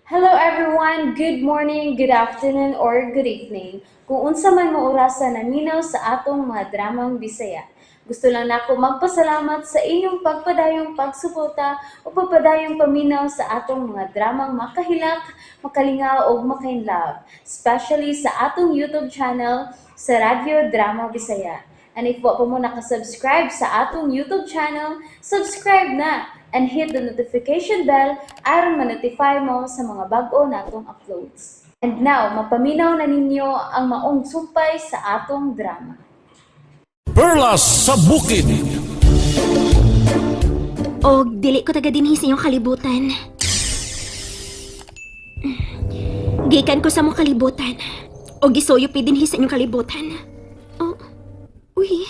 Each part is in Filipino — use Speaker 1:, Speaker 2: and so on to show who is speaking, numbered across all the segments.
Speaker 1: Hello everyone, good morning, good afternoon, or good evening. Kung unsa man mo orasan naminaw sa atong mga dramang Bisaya. Gusto lang nako magpasalamat sa inyong pagpadayong pagsuporta o pagpadayong paminaw sa atong mga dramang makahilak, makalingaw o makainlove, especially sa atong YouTube channel sa Radyo Drama Bisaya. And if wa pa mo nakasubscribe sa atong YouTube channel, subscribe na and hit the notification bell aron ma-notify mo sa mga bag-o natong uploads. And now, mapaminaw na ninyo ang maong sumpay sa atong drama.
Speaker 2: Perlas sa Bukid.
Speaker 3: O dili ko taga dinhi sa inyong kalibutan. Gikan ko sa mong kalibutan. O gisuyo pi dinhi sa inyong kalibutan. Oh, uy.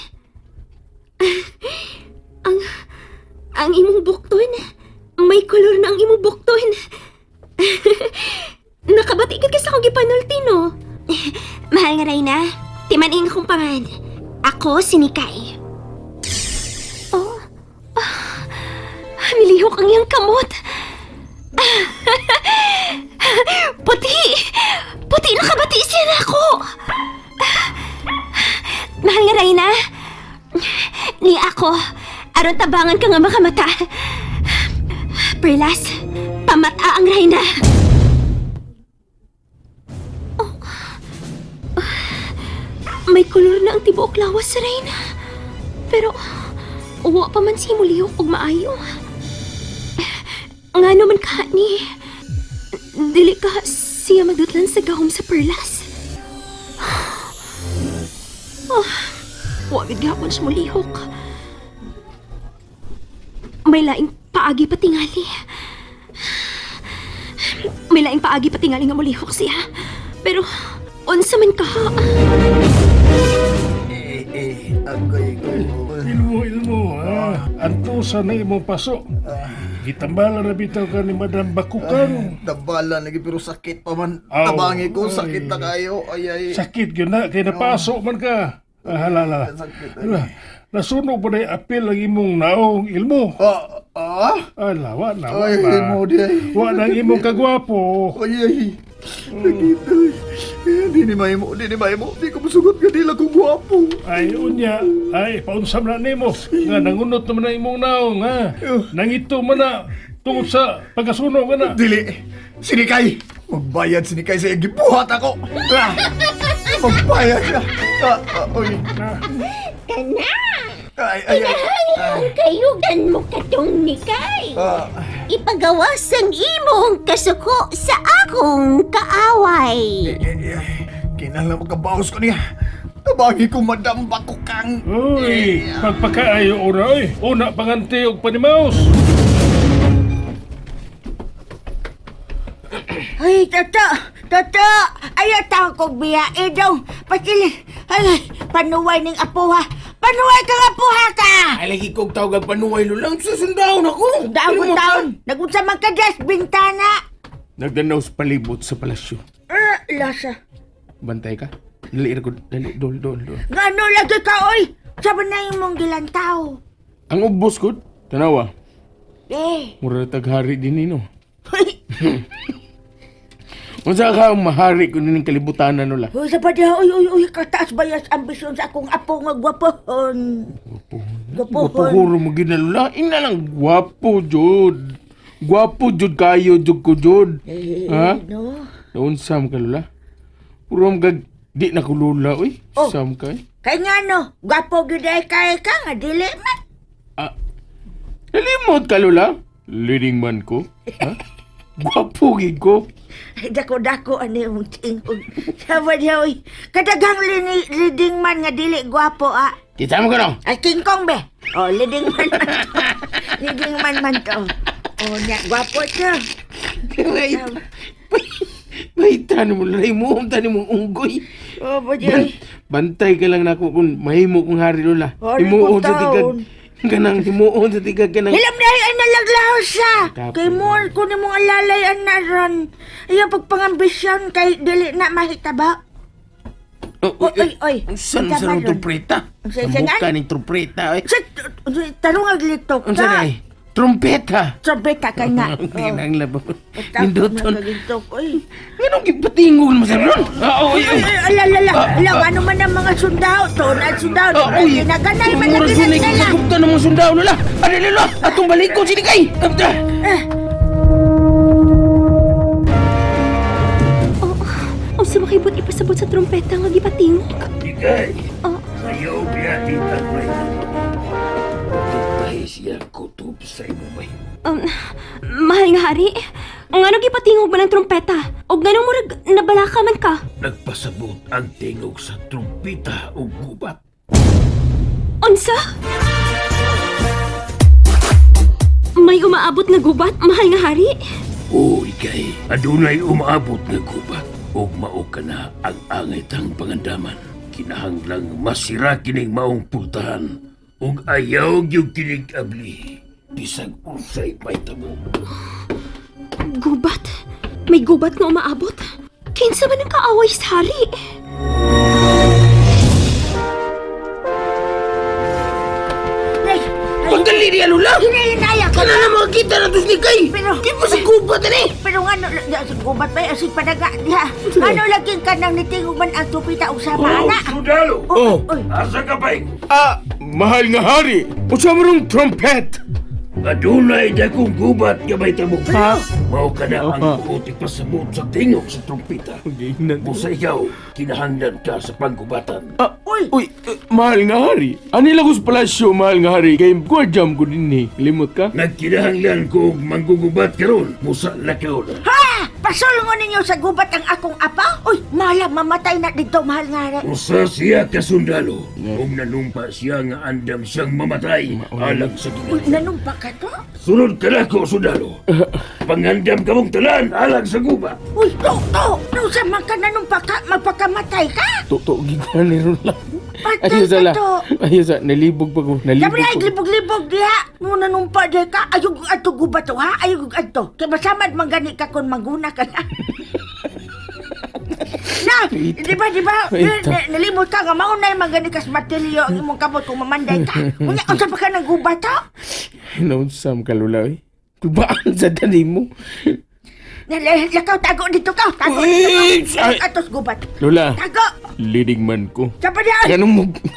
Speaker 3: Ang imong bukton. May kolor na ang imong bukton. Nakabati ka sa akong gipanulti, no? Mahal nga, Reyna. Timaning akong pangan. Ako si Nikay. Oh. Nilihok ang iyang kamot. Puti! Puti, nakabati siya na ako! Mahal nga, Reyna. Ni ako, aron tabangan ka nga makamata. Perlas, pamata ang Reyna. Oh. May kulor na ang tibuok lawas sa Reyna. Pero, uwa pa man si mulihok og maayo. Nga naman ka ni, dili ka siya magdutlan sa gahom sa Perlas. Oh, wagid gapon sa mulihok. May laing paagi patingali. May laing paagi patingali nga mulihok siya. Pero, unsa man ka?
Speaker 4: Ilmo, ha? Antusa na imong paso. Gitambala na bitaw ka ni Madam Bakukang.
Speaker 5: Dabala lagi pero sakit pa man.
Speaker 4: Aw,
Speaker 5: Tabangi ko,
Speaker 4: ay.
Speaker 5: sakit na kayo. Ay.
Speaker 4: Sakit yun na, kaya napaso man ka. Halala.
Speaker 5: Sakit.
Speaker 4: Nasunog pa na yung apel ang imong naong ilmo. Ala, wa na.
Speaker 5: Ay, mo di ay.
Speaker 4: Wa na ang imong kagwapo.
Speaker 5: Ay. Sakit ay. Di ni mahimo. Di ko masugot ka nila kung guwapo.
Speaker 4: Ay, unya. Ay, paunsam na nimo. Nga, nangunot naman na imong naong, ha? Nangito man na. Tungod sa pagkasunog, na.
Speaker 5: Dili. Sinikay. Magbayad sinikay sa gibuhat ako. Magbayad ka. Uy.
Speaker 3: Kana!
Speaker 5: Ay.
Speaker 3: Ang kayugan mo katong Nikay. Ipagawas ang imong kasuko sa akong kaaway.
Speaker 5: Kinala magkabaos ko niya. Tabangi ko Madam Bakukang.
Speaker 4: Uy, pagpakaayo ora, oy. Una, panganti og panimaos.
Speaker 6: Ay, tata, ayaw tao kong biyae daw. Pakili, ay, panuway ng apuha. Panuway kang apuha ka!
Speaker 2: Ay, lagi kong tawag ang panuway lulang. Susundaon ako.
Speaker 6: Daon taon, nagunsa man ka des, bintana.
Speaker 2: Nagdanaw sa palibot sa palasyo.
Speaker 6: Lasa.
Speaker 2: Bantay ka? Dali, dol.
Speaker 6: Ngano lagi ka, oy? Sabi na yung mong gilantaw.
Speaker 2: Ang ubos ko, tanawa.
Speaker 6: Eh,
Speaker 2: Mura taghari din nino. Unsa ka ang mahari ko ning kalibutan na nula?
Speaker 6: uy, sa pa diha, uy, kataas bayas ambisyon sa akong apo nga gwapohon.
Speaker 2: Gwapo
Speaker 6: Gwapohon.
Speaker 2: huro mo ginalula. Ina lang gwapo jud. Gwapo jud kayo jud ko jud. Ha?
Speaker 6: No?
Speaker 2: Naunsam ka lula? Puro mo gag di na kulula oy.
Speaker 6: Oh.
Speaker 2: Sam ka.
Speaker 6: Kaya nga no, gwapo giday kay ka nga, dili man.
Speaker 2: Nalimot ka lula? Leading man ko. Ha? Gwapo gid ko.
Speaker 6: Dako-dako ano yung tingog. Sabi niya, uy, kadagang leading man nga dili gwapo, ah.
Speaker 2: Kita mo ka no?
Speaker 6: Ay, King Kong, be. Oh, leading man man to. Leading man to. Oh, niya, gwapo siya.
Speaker 2: Wait, tani mo lang mo, tani mo unggoy.
Speaker 6: Oh, boy.
Speaker 2: Bantay ka lang nako kung mahimo kong hari lula.
Speaker 6: Hari
Speaker 2: Himuon
Speaker 6: kong
Speaker 2: sa tigag.
Speaker 6: taon.
Speaker 2: Ganang himuon sa tigag ganang.
Speaker 6: Hilam na ay nalaglaw siya.
Speaker 2: Tapos.
Speaker 6: Kay mo, kung mong alalay ang naron. Iya pagpangambisyon kay dili na mahitaba. Oy.
Speaker 2: Saan
Speaker 6: Unsa
Speaker 2: sa
Speaker 6: man
Speaker 2: ng
Speaker 6: ron?
Speaker 2: trupreta?
Speaker 6: Unsa
Speaker 2: Sa
Speaker 6: nga?
Speaker 2: mukha ng trupreta, eh.
Speaker 6: Sa tanong ang litok
Speaker 2: Unsa na eh? Trompeta.
Speaker 6: Trumpeta ka nga.
Speaker 2: Ginang labo.
Speaker 6: Tapos
Speaker 2: Ninduton.
Speaker 6: na kagintok, oy.
Speaker 2: Anong gipatingog mo sa ron? Oy, oy.
Speaker 6: Ano man ang mga sundao to? Na sundao,
Speaker 2: Uy,
Speaker 6: naganay man
Speaker 2: mura
Speaker 6: lagi
Speaker 2: sunay
Speaker 6: na nila.
Speaker 2: kagukta ng mga sundao nila. Ano nila? Atong balik ko, sini kay.
Speaker 3: O sumakibot ipasabot sa trompeta nga gipatingog.
Speaker 4: Ikay,
Speaker 3: Oh.
Speaker 4: ayaw biyahin ang may Tutay siya kutob sa imo bay.
Speaker 3: Mahal nga hari, ngano gipatingog man ang trompeta? O ngano murag nabalaka man ka?
Speaker 4: Nagpasabot ang tingog sa trumpita o gubat.
Speaker 3: Unsa? May umaabot nga gubat, mahal nga hari.
Speaker 4: O ikay, adunay umaabot nga gubat. O mao ka na ang angitang pangandaman. Kinahanglang masira kining maong pultahan. Ug ayaw gyud kining abli. Bisag usay may tabo.
Speaker 3: Gubat? May gubat nga umaabot? Kinsa man ang kaaway sa hari?
Speaker 2: Pagdali niya, Lula!
Speaker 6: Hinayinaya ko
Speaker 2: Kana na mga kita na tos ni kay!
Speaker 6: Pero-
Speaker 2: Di pa sa gubat ni!
Speaker 6: Pero nga, gubat ba asig padaga diha? Ano lagi ka nang nitingog man ang tupita o sama, ana?
Speaker 4: Sudalo!
Speaker 2: Oh.
Speaker 6: Oy,
Speaker 4: Asa ka bay?
Speaker 2: Mahal nga hari! Usa mo rong trumpet!
Speaker 4: Adunay dakong gubat nga may tabo.
Speaker 2: Ha?
Speaker 4: Mao ka na
Speaker 2: Aha.
Speaker 4: ang puti pasabot sa tingog sa trumpita.
Speaker 2: Gingnan.
Speaker 4: Musa ikaw, kinahanglan ka sa panggubatan.
Speaker 2: Uy, mahal nga hari. Ani lagos palasyo, mahal nga hari. Kay guardiam ko din ni. Limot ka?
Speaker 4: Nagkinahanglan ko og manggugubat karon. Musa lakaw na.
Speaker 6: ha! Pasulungon ninyo sa gubat ang akong apa? Uy, malam mamatay na dito, mahal nga rin.
Speaker 4: Usa siya kasundalo. Ug nanumpa siya nga andam siyang mamatay alang sa
Speaker 6: Uy,
Speaker 4: ginoo.
Speaker 6: nanumpa ka to?
Speaker 4: Sunod ka na ko, sundalo. Pangandam ka mong talan alang sa gubat.
Speaker 6: Uy, to sa man ka nanumpa ka, magpakamatay ka?
Speaker 2: Toto, gigwan ni ron lang.
Speaker 6: Patay
Speaker 2: Ayos
Speaker 6: ka
Speaker 2: ala.
Speaker 6: to.
Speaker 2: Ayos ala. Nalibog pa ko. Nalibog
Speaker 6: Sabi na,
Speaker 2: pa ko.
Speaker 6: libog-libog diha. Nung nanumpa diha ka, ayog ato gubat to ha? Ayog ato. Kaya masamad manggani ka kung mangguna ka na. Na, di ba,
Speaker 2: Wait.
Speaker 6: nalimot ka nga, maunay manggani ka sa matilyo ang imong kabot kung mamanday ka. Unya, unsa pa ka ng gubat to?
Speaker 2: Hinaunsam ka, Lula, eh. Tubaan sa dani mo.
Speaker 6: Lakaw, tago dito ka. Tago
Speaker 2: Uy,
Speaker 6: dito
Speaker 2: ay.
Speaker 6: ka. Atos gubat.
Speaker 2: Lola,
Speaker 6: Tago.
Speaker 2: leading man ko.
Speaker 6: Sapa diyan.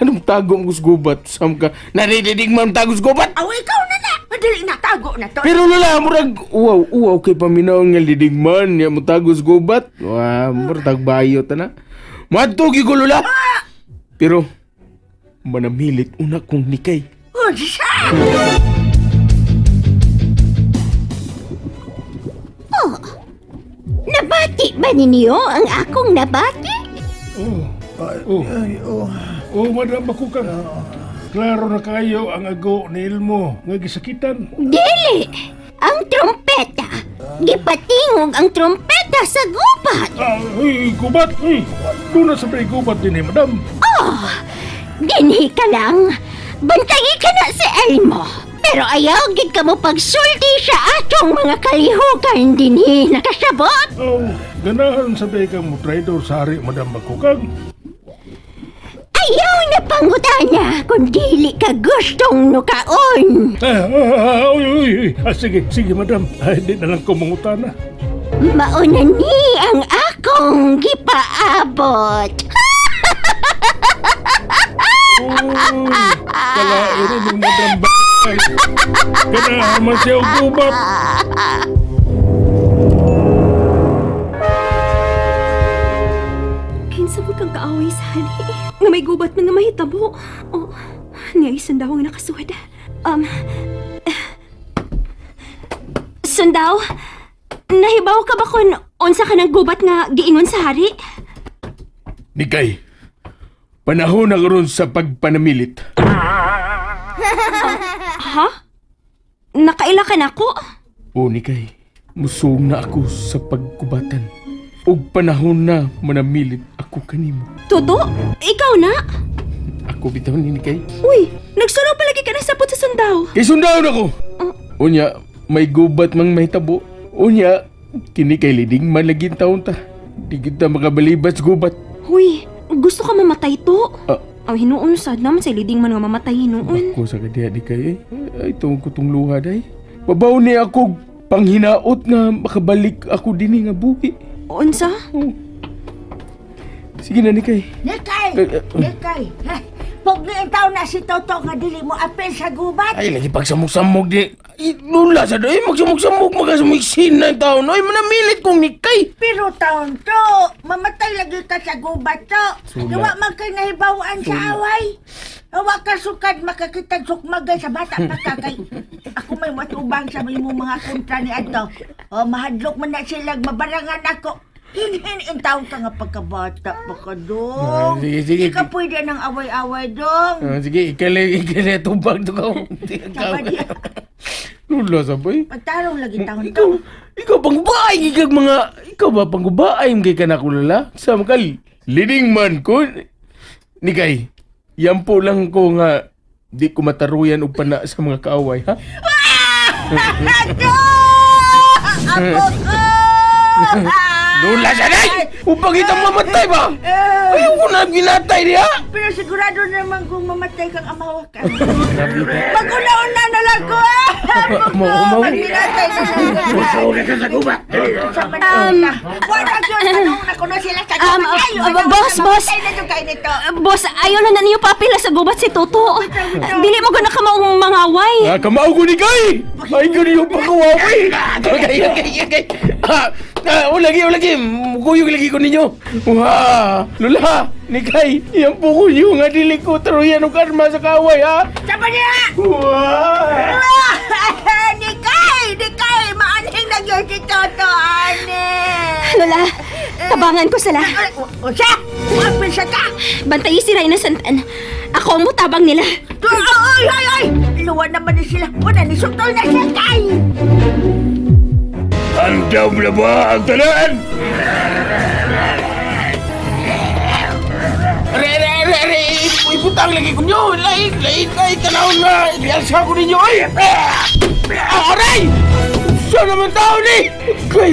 Speaker 2: Anong tago mo sa gubat? Sam ka, narididig man tago sa gubat?
Speaker 6: Aw, ikaw na na. Madali na, tago na to.
Speaker 2: Pero Lola, murag, uwaw kay paminaw nga leading man. Ya mo tago sa gubat. Murag tagbayo ta na. Matugi ko, Lola. Pero, manamilit una kong nikay.
Speaker 6: Unsa?
Speaker 3: Nabati ba ninyo ang akong nabati?
Speaker 4: Oh, madam Bakukang. Klaro na kayo ang ago ni Ilmo nga gisakitan.
Speaker 3: Dili! Ang trompeta! Gipatingog ang trompeta sa gubat!
Speaker 4: Gubat! Doon na sa may gubat din madam.
Speaker 3: Dinhi ka lang! Bantayi ka na si Elmo! Pero ayaw gid ka mo pagsulti sa atong mga kalihukan dinhi nakasabot!
Speaker 4: Oh, ganahan sabay kang mo traidor sa hari, madam Bakukang.
Speaker 3: Ayaw na pangutana kung dili ka gustong nukaon!
Speaker 4: Sige, madam. Hindi na lang ko mangutana.
Speaker 3: Mauna ni ang akong gipaabot!
Speaker 4: Kalain rin yung madam Bakukang. Ganahan man siya og gubat.
Speaker 3: Kinsa mo kang kaaway sa hali? Nga may gubat man nga mahitabo. Oh, niya isundaw nga nakasuwad. Sundaw? Nahibaw ka ba kung unsa ka ng gubat nga giingon sa hari?
Speaker 2: Nikay, panahon na karon sa pagpanamilit.
Speaker 3: Ha? Nakaila ka na ko?
Speaker 2: O Nikay, musong na ako sa pagkubatan. Og panahon na manamilit ako kanimo.
Speaker 3: Todo? Ikaw na?
Speaker 2: Ako bitaw ni Nikay.
Speaker 3: Uy, nagsunog palagi ka na sapot sa sundaw.
Speaker 2: Kay sundahon ako! Unya, may gubat mang mahitabo. Unya, kini kay liding man laging taon ta. Di kita makabalibas gubat.
Speaker 3: Uy, gusto ka mamatay to?
Speaker 2: Ah.
Speaker 3: Aw, hinuon sad naman sa liding man nga mamatay hinuon.
Speaker 2: Ako sa kadiya di kay ay tungkol kutong luha day. Mabaw ni ako panghinaot nga makabalik ako din nga buhi.
Speaker 7: Unsa?
Speaker 2: Sige na ni kay.
Speaker 6: Nikay! Nikay! Pugni ang tao na si Toto nga dili mo apel sa gubat.
Speaker 2: Ay, lagi pagsamog-samog di. Ay, lula sa doy. Magsamog-samog, magasamigsin na yung taon. Ay, manamilit kong nikay.
Speaker 6: Pero taon to, mamatay lagi ka sa gubat to.
Speaker 2: Sula.
Speaker 6: Gawa man kay nahibawaan sa away. Awa ka sukad makakitag sukmagay sa bata pa ka kay. Ako may matubang sa may mo mga kontra ni Adto. O mahadlok man na sila mabarangan ako. Hinhin taon ka nga pagkabata pa ka dong.
Speaker 2: Sige.
Speaker 6: Di ka pwede ng away-away dong.
Speaker 2: Sige, ikali tubag to ka.
Speaker 6: Saba niya.
Speaker 2: Lula sa boy.
Speaker 6: Pagtarong lagi taon
Speaker 2: Ikaw,
Speaker 6: to.
Speaker 2: ikaw pangbaay kag mga, ikaw ba pangbaay kay ka na kulala? Sa makal, leading man ko. Ni kay, yan po lang ko nga, di ko mataruyan o pana sa mga kaaway, ha?
Speaker 6: Ato! Apo ko!
Speaker 2: Lula sa day! Upang itang mamatay ba? Ayaw ko na ginatay niya!
Speaker 6: Pero sigurado naman kung mamatay kang amawa ka. Mag-una-una na lang ko ah! Apo ko!
Speaker 2: Mau.
Speaker 6: Mag-inatay na lang ka.
Speaker 4: Masauga ka sa gubat.
Speaker 6: Sa Manila. Wala yun, tanong na ko na sila sa gubat. Ayaw,
Speaker 7: boss.
Speaker 6: mamatay na yung kayo nito.
Speaker 7: Boss, ayaw na niyo papila sa gubat si Toto. Dili mo gana ka maong mangaway.
Speaker 2: Kamao ko ni kay! Ay, ganun yung pagkawaway! Okay. Ulagi. Mukuyog lagi ko ninyo. Wah! Lula! Ni kay! Yan po ko yung nga dili ko taruyan o karma sa kaaway, ha?
Speaker 6: Sama niya!
Speaker 2: Wah!
Speaker 6: Nikay! Maaning na yun si Toto, ane!
Speaker 7: Lola, tabangan ko sila.
Speaker 6: O siya! Umapil siya ka!
Speaker 7: Bantayi si Reyna Santan. Ako ang mutabang nila.
Speaker 6: Ay! Luwan naman na sila. Wala ni Sutol na siya, kay!
Speaker 4: Andam na ba ang tanan?
Speaker 2: Re! Iputang lagi ko nyo! Lain! Tanawin na! Ialsa ko ninyo! Ay! Aray! Saan naman tao ni? Kay!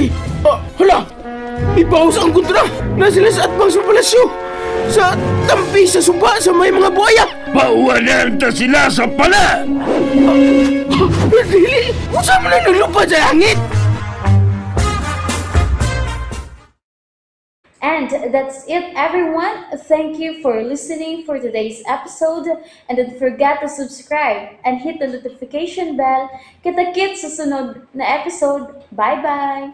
Speaker 2: Hala! Ibawas ang kontra! Na sila sa atbang sa palasyo! Sa tampi sa suba sa may mga buhaya!
Speaker 4: Pauwanan ta sila sa pala!
Speaker 2: Dili! Usa mo na naglupad sa langit!
Speaker 1: And that's it, everyone. Thank you for listening for today's episode. And don't forget to subscribe and hit the notification bell. Kita-kits sa sunod na episode. Bye-bye!